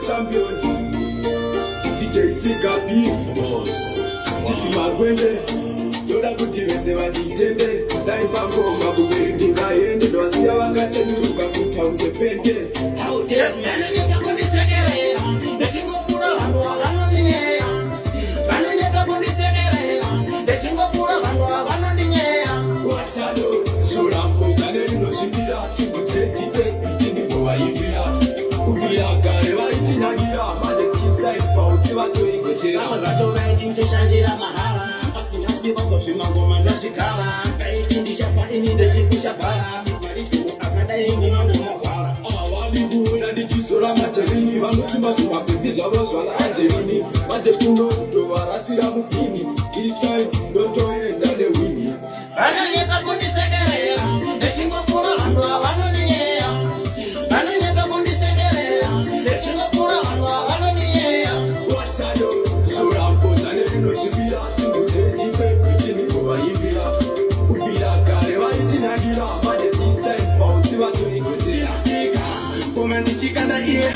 champion DJ Sikapi Tifi Magwende Yoda kuti vese vanitende Daipa ngoma kuberi ndingaende Ndwasiya vakachenuruka kutaunde pende Vanonyepa kundisekerera ndechingofura vanhu vanondinyeya Vanonyepa kundisekerera ndechingofura vanhu vanondinyeya Watalo Zorambo zane rinoshimbira Singo tete ndingovayimbira Kubvira kare vaichinyagira Mane this time pauti vatoingochera Vatovaiti ncheshandira mahara Asingasi vazozvima ngoma ndazvigara Kaiti ndichafa ini ndechipusha bhara Sipariti akadai ndinondimavhara Avavikuona ndichizora materini Vanotumba zvimapembi zvavo zvala angelini Mate kuno kutovarasira mupini This time ndotoenda newini Vanonyepa kundisekerera ndechingofura vanhu vanondinyeya Vanonyepa kundisekerera ndechingofura vanhu vanondinyeya Watalo Zorambo zane rinoshimbira Singo tete ndingovayimbira Kubvira kare vaichinyagira Mane this time pauti vatoingochera Koma ndichikanda iye